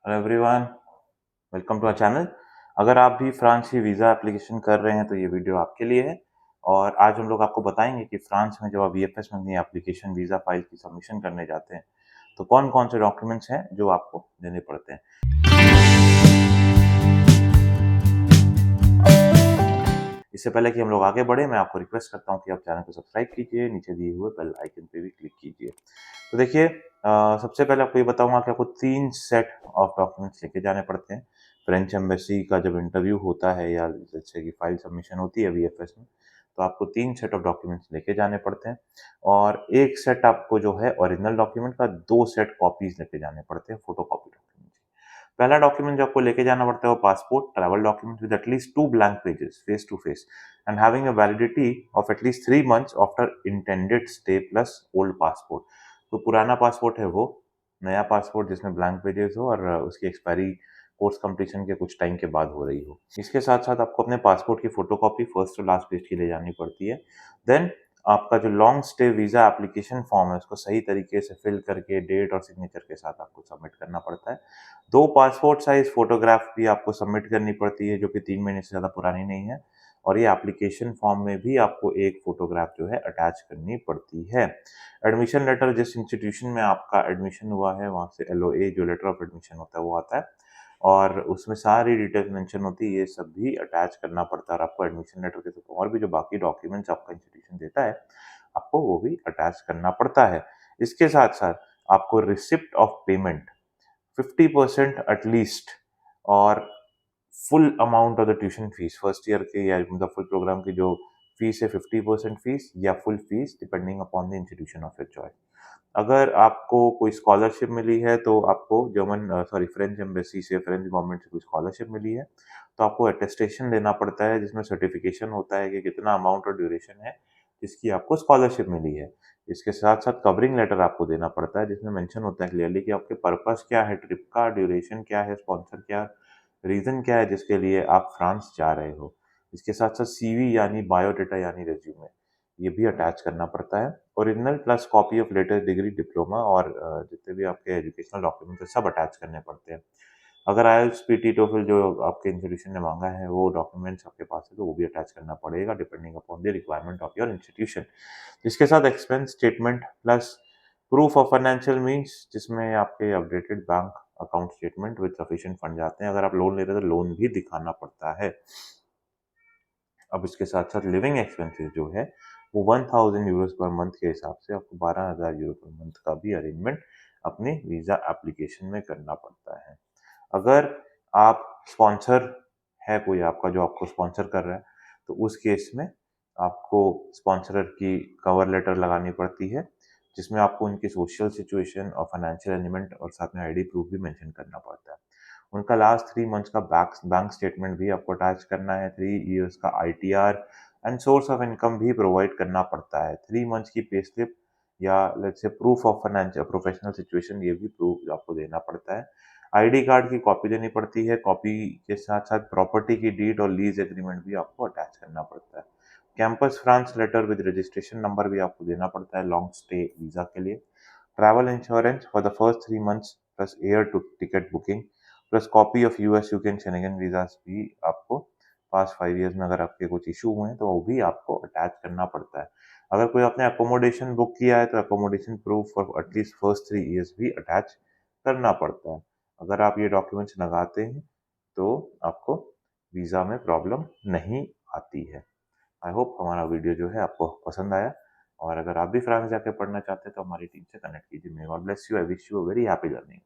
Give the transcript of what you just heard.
Hello everyone, welcome to our channel. अगर आप भी फ्रांस की वीज़ा एप्लीकेशन कर रहे हैं तो ये वीडियो आपके लिए है। और आज हम लोग आपको बताएंगे कि फ्रांस में जब आप वीएफएस में अपनी एप्लीकेशन वीज़ा फाइल की सबमिशन करने जाते हैं तो कौन कौन से डॉक्यूमेंट्स हैं जो आपको देने पड़ते हैं। इससे पहले कि हम लोग आगे बढ़े, मैं आपको रिक्वेस्ट करता हूँ कि आप चैनल को सब्सक्राइब कीजिए, नीचे दिए हुए बेल आइकन पे भी क्लिक कीजिए। तो देखिए, सबसे पहले आपको ये बताऊंगा कि आपको 3 सेट ऑफ डॉक्यूमेंट्स लेके जाने पड़ते हैं। फ्रेंच एम्बेसी का जब इंटरव्यू होता है या जैसे कि फाइल सबमिशन होती है वीएफएस में, तो आपको 3 सेट ऑफ डॉक्यूमेंट्स लेके जाने पड़ते हैं। और 1 सेट आपको जो है ओरिजिनल डॉक्यूमेंट का, 2 सेट कॉपीज़ लेके जाने पड़ते हैं, फोटोकॉपी डॉक्यूमेंट। पहला डॉक्यूमेंट जो आपको लेके जाना पड़ता है वो passport, travel document with at least 2 blank pages face to face and having a validity of at least 3 months after intended stay plus old passport. तो पुराना पासपोर्ट है वो, नया पासपोर्ट जिसमें ब्लैंक पेजेस हो और उसकी एक्सपायरी कोर्स कंप्लीशन के कुछ टाइम के बाद हो रही हो। इसके साथ-साथ आपको अपने पासपोर्ट की फोटोकॉपी फर्स्ट और लास्ट पेज की ले जानी पड़ती है। देन आपका जो long stay visa application form है उसको सही तरीके से फिल करके डेट और सिग्नेचर के साथ आपको सबमिट करना पड़ता है। 2 पासपोर्ट साइज़ फ़ोटोग्राफ भी आपको सबमिट करनी पड़ती है जो कि 3 महीने से ज़्यादा पुरानी नहीं है। और ये एप्लीकेशन फॉर्म में भी आपको एक फ़ोटोग्राफ जो है अटैच करनी पड़ती है। एडमिशन लेटर, जिस इंस्टीट्यूशन में आपका एडमिशन हुआ है वहाँ से एलओए जो लेटर ऑफ एडमिशन होता है वो आता है और उसमें सारी डिटेल्स मेंशन होती है, ये सब भी अटैच करना पड़ता है। और आपको एडमिशन लेटर के साथ और भी जो बाकी डॉक्यूमेंट्स आपका इंस्टीट्यूशन देता है, आपको वो भी अटैच करना पड़ता है। इसके साथ-साथ आपको रिसिप्ट ऑफ पेमेंट 50% एटलीस्ट और full amount of the tuition fees first year के या मतलब फुल प्रोग्राम की जो फीस है, 50% फीस या full fees depending upon the institution of your choice. अगर आपको कोई स्कॉलरशिप मिली है तो आपको फ्रेंच एम्बेसी से, फ्रेंच गवर्नमेंट से कोई स्कॉलरशिप मिली है तो आपको अटेस्टेशन देना पड़ता है जिसमें सर्टिफिकेशन होता है कि कितना अमाउंट और ड्यूरेशन है जिसकी आपको स्कॉलरशिप मिली है। इसके साथ साथ कवरिंग लेटर आपको देना पड़ता है जिसमें मेंशन होता है क्लियरली कि आपके पर्पस क्या है, ट्रिप का ड्यूरेशन क्या है, स्पॉन्सर क्या, रीज़न क्या है जिसके लिए आप फ्रांस जा रहे हो। इसके साथ-साथ सीवी यानी बायोडाटा यानी रिज़्यूमे, ये भी अटैच करना पड़ता है। Original plus copy of latest degree, diploma और जितने भी आपके एजुकेशनल डॉक्यूमेंट्स हैं सब अटैच करने पड़ते हैं। अगर आईएलटीएस, पीटी, टोफल जो आपके इंस्टीट्यूशन ने माँगा है वो डॉक्यूमेंट्स आपके पास है तो वो भी अटैच करना पड़ेगा depending upon the requirement of your institution. इसके साथ expense statement plus proof of financial means जिसमें आपके updated bank account statement with sufficient fund जाते हैं। अगर आप लोन ले रहे हो तो लोन भी दिखाना पड़ता है। अब इसके साथ-साथ लिविंग एक्सपेंसेस जो है वो 1000 यूरोज़ पर मंथ के हिसाब से आपको 12,000 यूरो पर मंथ का भी अरेंजमेंट अपनी वीज़ा एप्लीकेशन में करना पड़ता है। अगर आप स्पॉन्सर है कोई आपका जो आपको स्पॉन्सर कर रहा है, तो उस केस में आपको स्पॉन्सरर की कवर लेटर लगानी पड़ती है, जिसमें आपको उनकी सोशल सिचुएशन और फाइनेंशियल एलिमेंट और साथ में आईडी प्रूफ भी मेंशन करना पड़ता है। उनका लास्ट 3 मंथ्स का बैंक बैंक स्टेटमेंट भी आपको अटैच करना है, 3 इयर्स का ITR and source of income भी प्रोवाइड करना पड़ता है। 3 मंथ्स की पे स्लिप या let's say proof of financial professional situation, ये भी प्रूफ आपको देना पड़ता है। आईडी कार्ड की कॉपी देनी पड़ती है, कॉपी के साथ-साथ प्रॉपर्टी की डीड और लीज़ एग्रीमेंट भी आपको अटैच करना पड़ता है। Campus France letter with registration number भी आपको देना पड़ता है लॉन्ग स्टे वीज़ा के लिए। Travel insurance for the first 3 months plus air to ticket booking plus copy of US, UK and Schengen visas भी आपको पास्ट 5 ईयर्स में अगर आपके कुछ इश्यू हुए हैं तो वो भी आपको अटैच करना पड़ता है। अगर कोई आपने अकोमोडेशन बुक किया है तो accommodation proof for at least first 3 years भी अटैच करना पड़ता है। अगर आप ये डॉक्यूमेंट्स लगाते हैं तो आपको वीज़ा में प्रॉब्लम नहीं आती है। आई होप हमारा वीडियो जो है आपको पसंद आया। और अगर आप भी फ्रांस जाके पढ़ना चाहते हैं तो हमारी टीम से कनेक्ट कीजिए। May God bless you, I wish you a very happy learning.